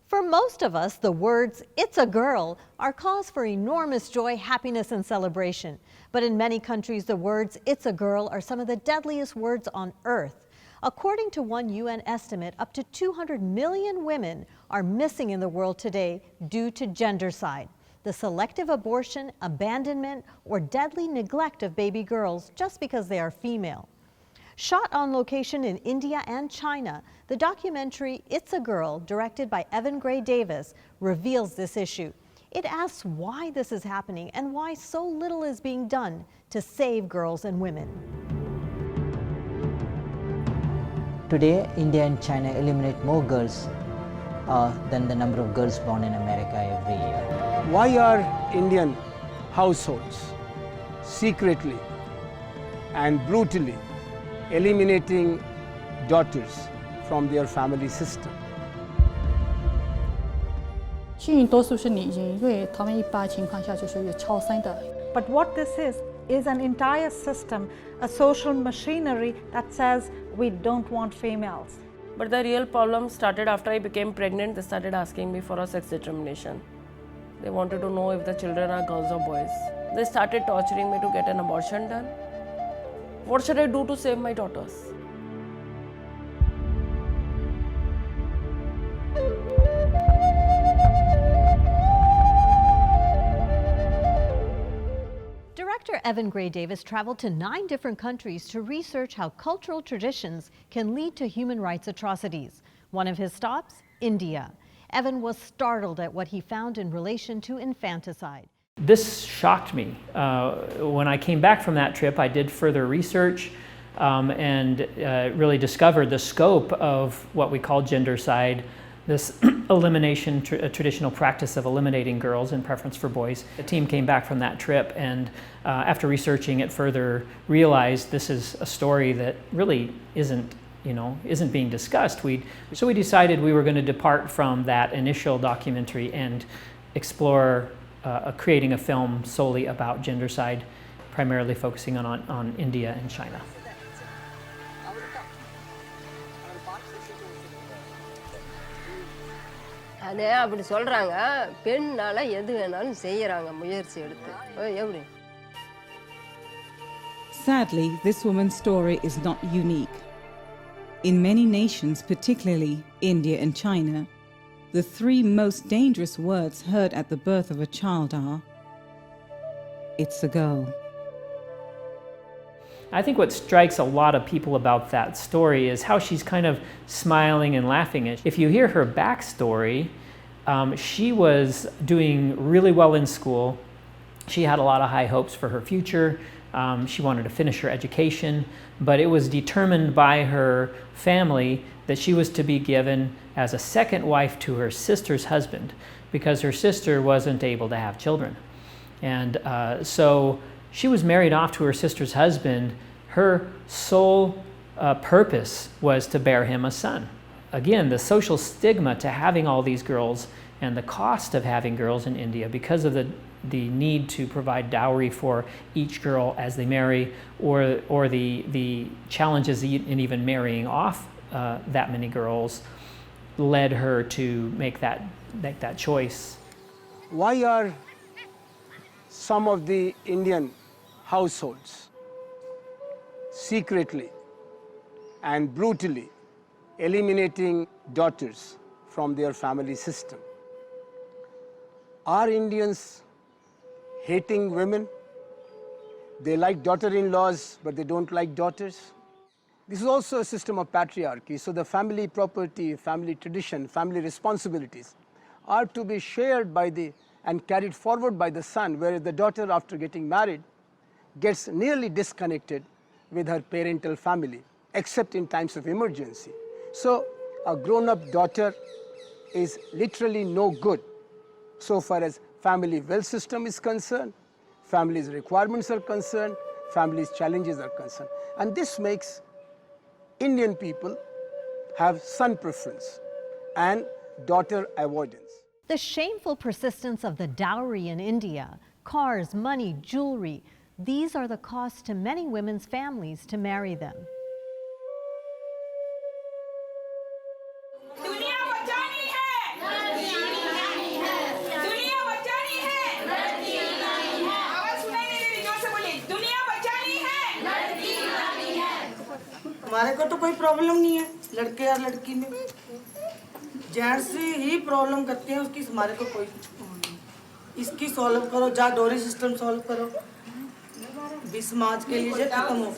For most of us, the words, "it's a girl," are cause for enormous joy, happiness, and celebration. But in many countries, the words, "it's a girl," are some of the deadliest words on earth. According to one UN estimate, up to 200 million women are missing in the world today due to gendercide, the selective abortion, abandonment, or deadly neglect of baby girls just because they are female. Shot on location in India and China, the documentary It's a Girl, directed by Evan Gray Davis, reveals this issue. It asks why this is happening and why so little is being done to save girls and women. Today, India and China eliminate more girls than the number of girls born in America every year. Why are Indian households secretly and brutally eliminating daughters from their family system? 幸运多数是女婴，因为他们一般情况下就是有超生的。But what this is an entire system, a social machinery that says we don't want females. But the real problem started after I became pregnant. They started asking me for a sex determination. They wanted to know if the children are girls or boys. They started torturing me to get an abortion done. What should I do to save my daughters? Director Evan Gray Davis traveled to 9 different countries to research how cultural traditions can lead to human rights atrocities. One of his stops, India. Evan was startled at what he found in relation to infanticide. This shocked me. When I came back from that trip, I did further research and really discovered the scope of what we call gendercide, this elimination, traditional practice of eliminating girls in preference for boys. The team came back from that trip and after researching it further, realized this is a story that really isn't being discussed. So we decided we were going to depart from that initial documentary and explore creating a film solely about gendercide, primarily focusing on India and China. அப்படி சொல்றாங்க பெண்ணால எது வேணாலும் செய்யறாங்க முயற்சி எடுத்து எப்படி Sadly, this woman's story is not unique. In many nations, particularly India and China, the 3 most dangerous words heard at the birth of a child are, "It's a girl." I think what strikes a lot of people about that story is how she's kind of smiling and laughing. If you hear her backstory, she was doing really well in school. She had a lot of high hopes for her future. She wanted to finish her education, but it was determined by her family that she was to be given as a second wife to her sister's husband because her sister wasn't able to have children. And so she was married off to her sister's husband. Her sole purpose was to bear him a son. Again, the social stigma to having all these girls and the cost of having girls in India because of the need to provide dowry for each girl as they marry, or the challenges in even marrying off that many girls, led her to make that choice. Why are some of the Indian households secretly and brutally eliminating daughters from their family system? Are Indians hating women? They like daughter-in-laws, but they don't like daughters. This is also a system of patriarchy, so the family property, family tradition, family responsibilities are to be shared by and carried forward by the son, whereas the daughter, after getting married, gets nearly disconnected with her parental family, except in times of emergency. So a grown-up daughter is literally no good so far as family wealth system is concerned, family's requirements are concerned, family's challenges are concerned. And this makes Indian people have son preference and daughter avoidance. The shameful persistence of the dowry in India, cars, money, jewelry, these are the costs to many women's families to marry them. हमारे को तो कोई problem नहीं है लड़के या लड़की में, जेंट्स ही प्रॉब्लम करते हैं उसकी, हमारे को कोई इसकी सॉल्व करो, जा डोरी सिस्टम सॉल्व करो, भी समाज के लिए खत्म हो।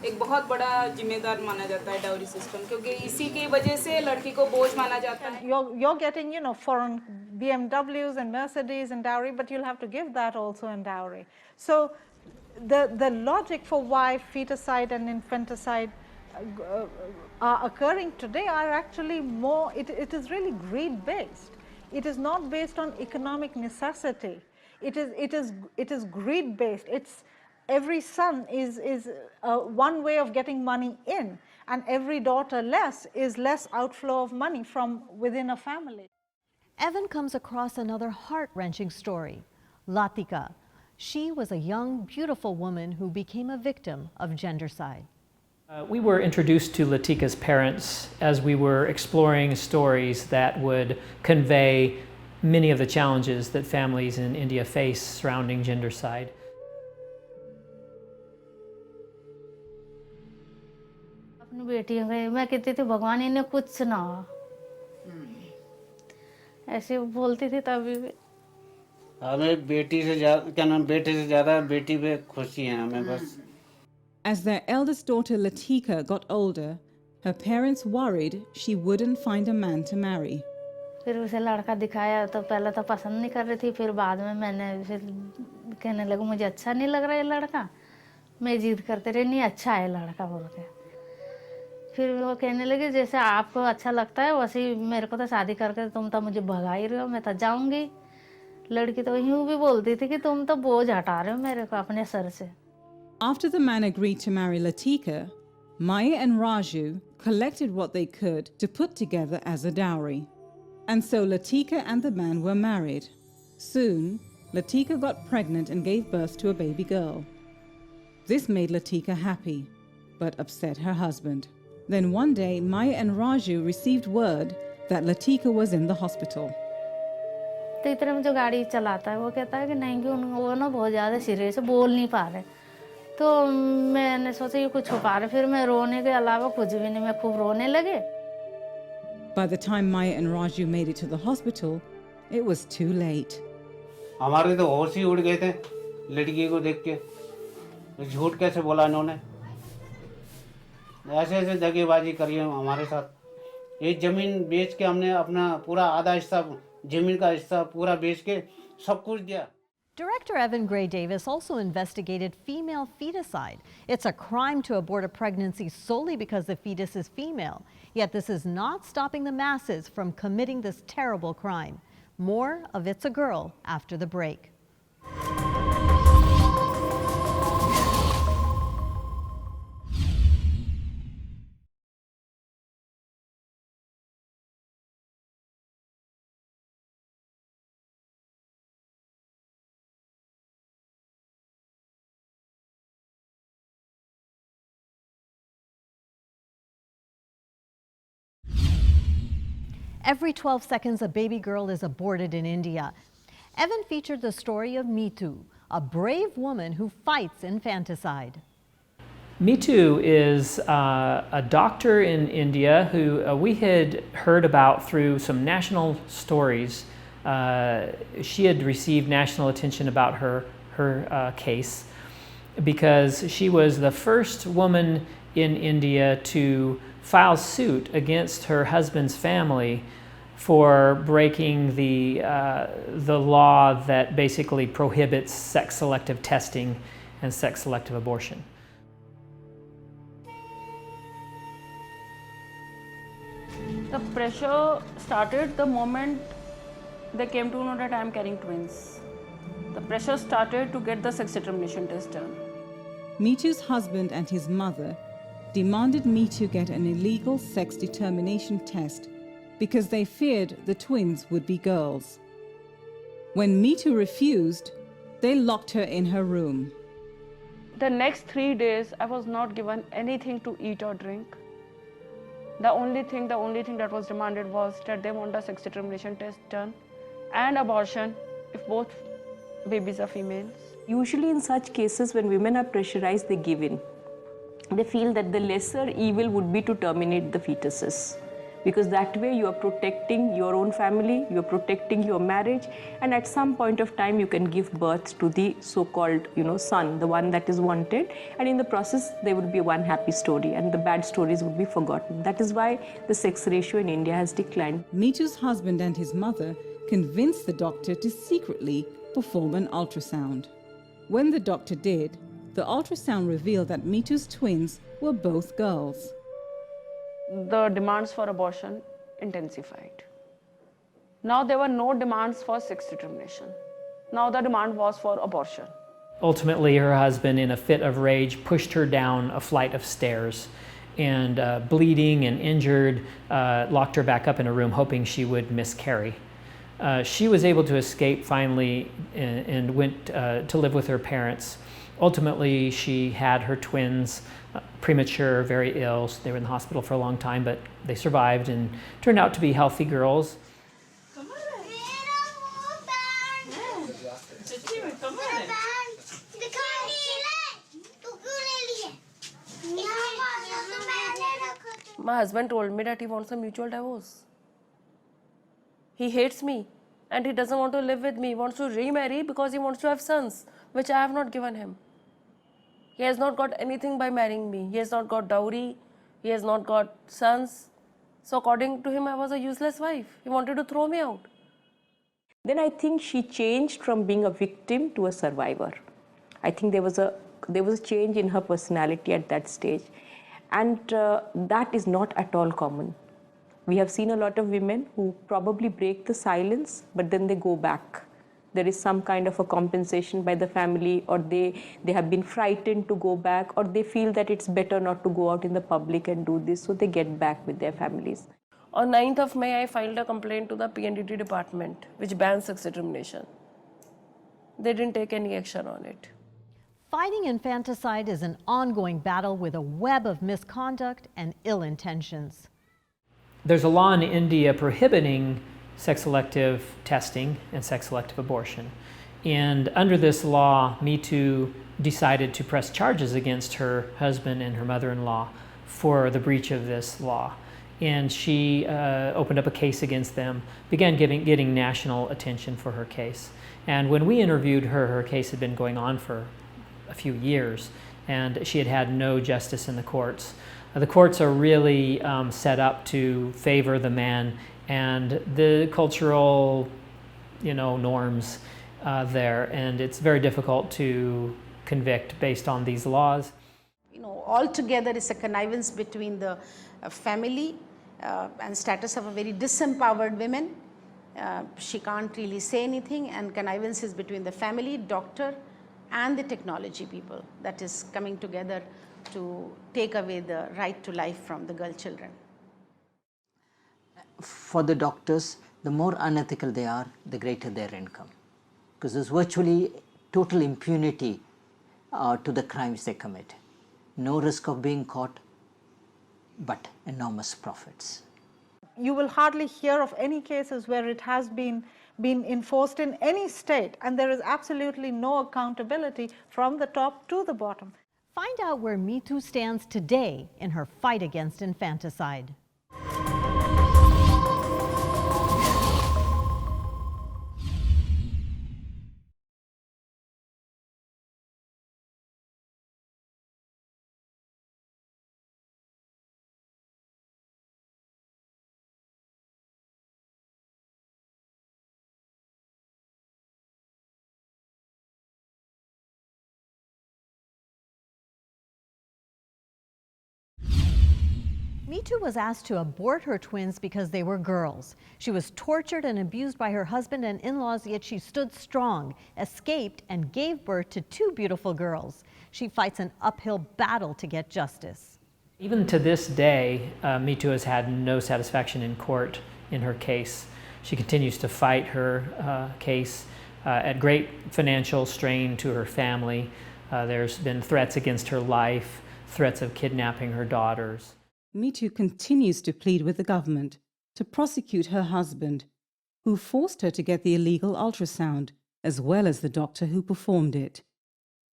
एक बहुत बड़ा जिम्मेदार माना जाता है डाउरी सिस्टम, क्योंकि इसी की वजह से लड़की को बोझ माना जाता है। You're getting, foreign BMWs and Mercedes in dowry, but you'll have to give that also in dowry. So the logic for why feticide and infanticide are occurring today are actually more, it is really greed based. It is not based on economic necessity. It is greed based. It's every son is one way of getting money in, and every daughter less is less outflow of money from within a family. Evan comes across another heart-wrenching story. Latika. She was a young, beautiful woman who became a victim of gendercide. We were introduced to Latika's parents as we were exploring stories that would convey many of the challenges that families in India face surrounding gendercide. अपनी बेटियों के मैं कहती थी भगवान इन्हें कुछ ना हो, ऐसे बोलती थी तभी भी। हमें बेटी से ज्यादा क्या नाम बेटे से ज्यादा बेटी पे खुशी है हमें बस। As their eldest daughter Latika got older, her parents worried she wouldn't find a man to marry. फिर उसे लड़का दिखाया तो पहले तो पसंद नहीं कर रही थी, फिर बाद में मैंने फिर कहने लगा मुझे अच्छा नहीं लग रहा है लड़का, मैं जिद करते रही नहीं अच्छा है लड़का बोल के। फिर वो कहने लगे जैसे आपको अच्छा लगता है वैसे ही मेरे को तो शादी करके तुम तो मुझे भगा ही रहे हो, मैं तो जाऊंगी। लड़की तो यूं भी बोलती थी कि तुम तो बोझ हटा रहे हो मेरे को अपने सर से। After the man agreed to marry Latika, Maya and Raju collected what they could to put together as a dowry. And so Latika and the man were married. Soon, Latika got pregnant and gave birth to a baby girl. This made Latika happy, but upset her husband. Then one day, Maya and Raju received word that Latika was in the hospital. तो इतने में जो गाड़ी चलाता है वो कहता है कि नहीं कि वो ना बहुत ज़्यादा सीरियस है, बोल नहीं पा रहे। तो मैंने सोचा ये कुछ छुपा रहे, फिर मैं रोने के अलावा कुछ भी नहीं, मैं खूब रोने लगे। By the time Maya and Raju made it to the hospital, it was too late. हमारे तो होश ही उड़ गए थे लड़की को देख के, झूठ कैसे बोला इन्होंने, ऐसे ऐसे दगेबाजी करी है हमारे साथ। ये जमीन बेच के हमने अपना पूरा आधा हिस्सा जमीन का हिस्सा पूरा बेच के सब कुछ दिया। Director Evan Gray Davis also investigated female feticide. It's a crime to abort a pregnancy solely because the fetus is female. Yet this is not stopping the masses from committing this terrible crime. More of It's a Girl after the break. Every 12 seconds, a baby girl is aborted in India. Evan featured the story of Mithu, a brave woman who fights infanticide. Mithu is a doctor in India who we had heard about through some national stories. She had received national attention about her case because she was the first woman in India to file suit against her husband's family for breaking the law that basically prohibits sex selective testing and sex selective abortion. The pressure started the moment they came to know that I am carrying twins. The pressure started to get the sex determination test done. Mithu's husband and his mother demanded Mithu get an illegal sex determination test because they feared the twins would be girls. When Mithu refused, they locked her in her room. The next 3 days, I was not given anything to eat or drink. The only thing that was demanded was that they want a sex determination test done and abortion if both babies are females. Usually in such cases when women are pressurized, they give in. they feel that the lesser evil would be to terminate the fetuses. Because that way you are protecting your own family, you are protecting your marriage, and at some point of time you can give birth to the so-called, son, the one that is wanted, and in the process there would be one happy story and the bad stories would be forgotten. That is why the sex ratio in India has declined. Mithu's husband and his mother convinced the doctor to secretly perform an ultrasound. When the doctor did, the ultrasound revealed that Mithu's twins were both girls. The demands for abortion intensified. Now there were no demands for sex determination. Now the demand was for abortion. Ultimately, her husband, in a fit of rage, pushed her down a flight of stairs and, bleeding and injured, locked her back up in a room, hoping she would miscarry. She was able to escape finally and went to live with her parents. Ultimately, she had her twins, premature, very ill. They were in the hospital for a long time, but they survived and turned out to be healthy girls. My husband told me that he wants a mutual divorce. He hates me and he doesn't want to live with me. He wants to remarry because he wants to have sons, which I have not given him. He has not got anything by marrying me. He has not got dowry. He has not got sons. So according to him, I was a useless wife. He wanted to throw me out. Then I think she changed from being a victim to a survivor. I think there was a change in her personality at that stage. And that is not at all common. We have seen a lot of women who probably break the silence, but then they go back. There is some kind of a compensation by the family, or they have been frightened to go back, or they feel that it's better not to go out in the public and do this, so they get back with their families. On 9th of May, I filed a complaint to the PNDT department, which bans sex determination. They didn't take any action on it. Fighting infanticide is an ongoing battle with a web of misconduct and ill intentions. There's a law in India prohibiting sex-selective testing and sex-selective abortion. And under this law, Mithu decided to press charges against her husband and her mother-in-law for the breach of this law. And she opened up a case against them, began getting national attention for her case. And when we interviewed her, her case had been going on for a few years, and she had had no justice in the courts. The courts are really set up to favor the man and the cultural, norms there, and it's very difficult to convict based on these laws. Altogether it's a connivance between the family and status of a very disempowered woman. She can't really say anything, and connivance is between the family, doctor, and the technology people that is coming together to take away the right to life from the girl children. For the doctors, the more unethical they are, the greater their income, because there's virtually total impunity to the crimes they commit. No risk of being caught, but enormous profits. You will hardly hear of any cases where it has been enforced in any state, and there is absolutely no accountability from the top to the bottom. Find out where Mithu stands today in her fight against infanticide. Mithu was asked to abort her twins because they were girls. She was tortured and abused by her husband and in-laws, yet she stood strong, escaped, and gave birth to 2 beautiful girls. She fights an uphill battle to get justice. Even to this day, Mithu has had no satisfaction in court in her case. She continues to fight her case at great financial strain to her family. There's been threats against her life, threats of kidnapping her daughters. Mithu continues to plead with the government to prosecute her husband, who forced her to get the illegal ultrasound, as well as the doctor who performed it.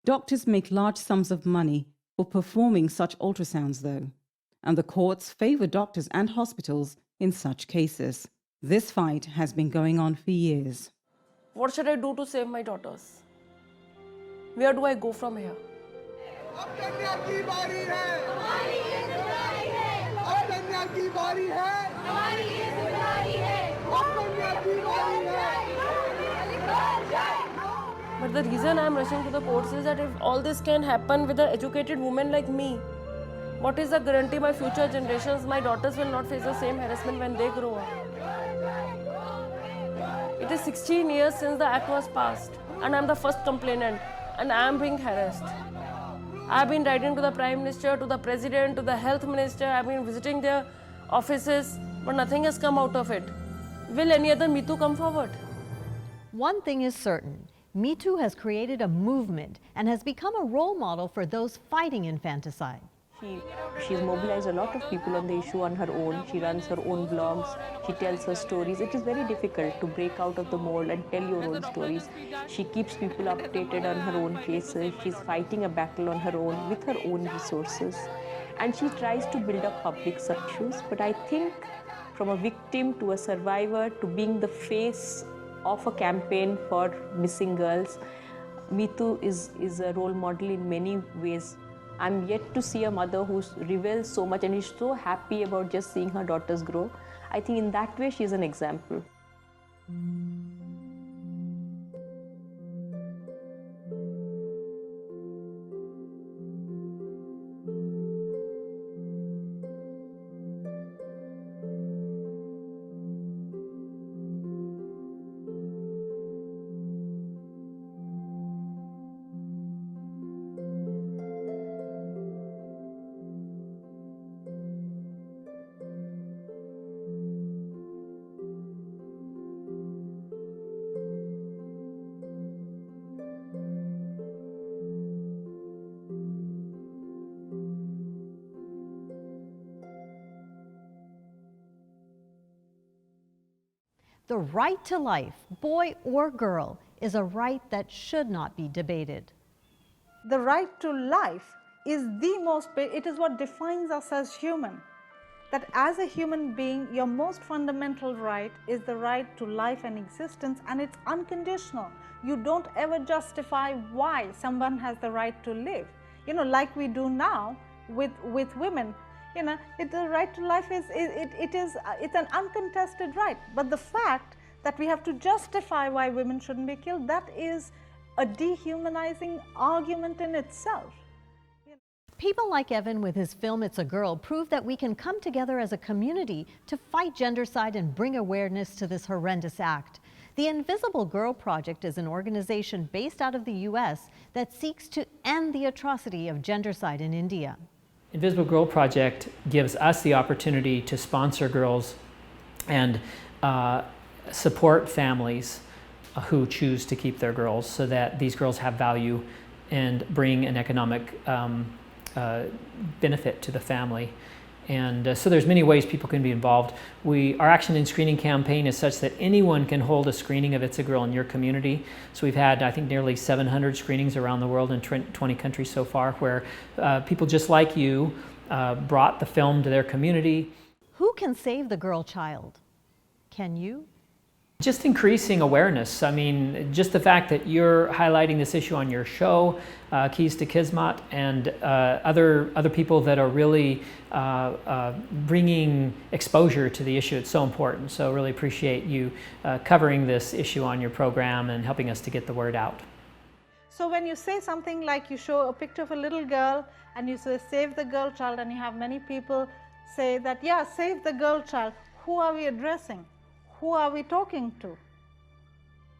Doctors make large sums of money for performing such ultrasounds, though, and the courts favor doctors and hospitals in such cases. This fight has been going on for years. What should I do to save my daughters? Where do I go from here? But the reason I am rushing to the courts is that if all this can happen with an educated woman like me, what is the guarantee my future generations, my daughters will not face the same harassment when they grow up? It is 16 years since the act was passed and I am the first complainant and I am being harassed. I have been writing to the Prime Minister, to the President, to the Health Minister, I have been visiting their offices, but nothing has come out of it. Will any other Mithu come forward? One thing is certain. Mithu has created a movement and has become a role model for those fighting infanticide. She's mobilized a lot of people on the issue on her own. She runs her own blogs. She tells her stories. It is very difficult to break out of the mold and tell your own stories. She keeps people updated on her own cases. She's fighting a battle on her own with her own resources. And she tries to build up public issues. But I think from a victim to a survivor to being the face of a campaign for missing girls, Mithu is a role model in many ways. I'm yet to see a mother who reveals so much and is so happy about just seeing her daughters grow. I think in that way she's an example. The right to life, boy or girl, is a right that should not be debated. The right to life is it is what defines us as human. That as a human being, your most fundamental right is the right to life and existence, and it's unconditional. You don't ever justify why someone has the right to live. You know, like we do now with women. You know, the right to life it's an uncontested right. But the fact that we have to justify why women shouldn't be killed, that is a dehumanizing argument in itself. People like Evan with his film It's a Girl prove that we can come together as a community to fight gendercide and bring awareness to this horrendous act. The Invisible Girl Project is an organization based out of the U.S. that seeks to end the atrocity of gendercide in India. Invisible Girl Project gives us the opportunity to sponsor girls and support families who choose to keep their girls so that these girls have value and bring an economic benefit to the family. And so there's many ways people can be involved. Our Action in Screening campaign is such that anyone can hold a screening of It's a Girl in your community. So we've had, I think, nearly 700 screenings around the world in 20 countries so far, where people just like you brought the film to their community. Who can save the girl child? Can you? Just increasing awareness. I mean, just the fact that you're highlighting this issue on your show, Keys to Kismet, and other people that are really bringing exposure to the issue, it's so important. So really appreciate you covering this issue on your program and helping us to get the word out. So when you say something like, you show a picture of a little girl and you say save the girl child, and you have many people say that, yeah, save the girl child, who are we addressing? Who are we talking to?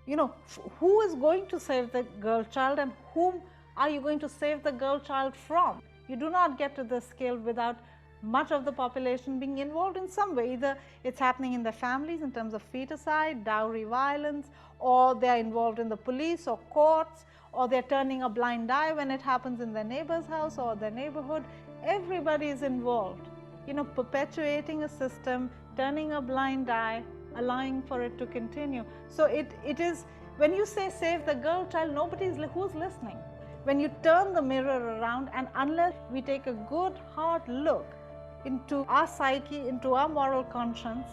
You know, who is going to save the girl child, and whom are you going to save the girl child from? You do not get to this scale without much of the population being involved in some way. Either it's happening in the families in terms of feticide, dowry violence, or they're involved in the police or courts, or they're turning a blind eye when it happens in their neighbor's house or their neighborhood. Everybody is involved, you know, perpetuating a system, turning a blind eye, allowing for it to continue. So it is, when you say save the girl child, who's listening? when you turn the mirror around, and unless we take a good hard look into our psyche, into our moral conscience,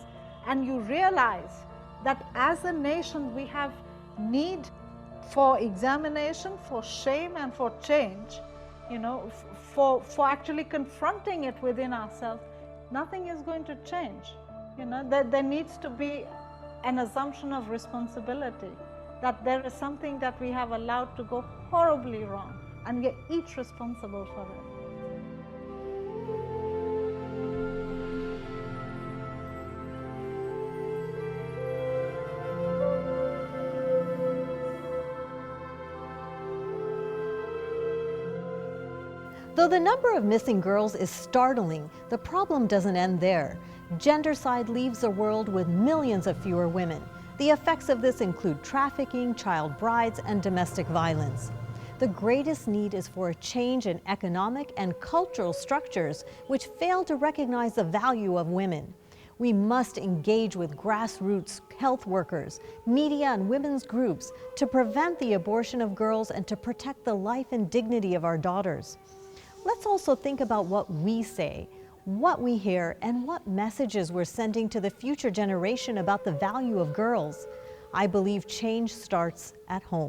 and you realize that as a nation we have need for examination, for shame and for change, you know, for actually confronting it within ourselves, nothing is going to change. You know, there needs to be an assumption of responsibility, that there is something that we have allowed to go horribly wrong, and we are each responsible for it. Though the number of missing girls is startling, the problem doesn't end there. Gendercide leaves the world with millions of fewer women. The effects of this include trafficking, child brides, and domestic violence. The greatest need is for a change in economic and cultural structures which fail to recognize the value of women. We must engage with grassroots health workers, media, and women's groups to prevent the abortion of girls and to protect the life and dignity of our daughters. Let's also think about what we say, what we hear, and what messages we're sending to the future generation about the value of girls. I believe change starts at home.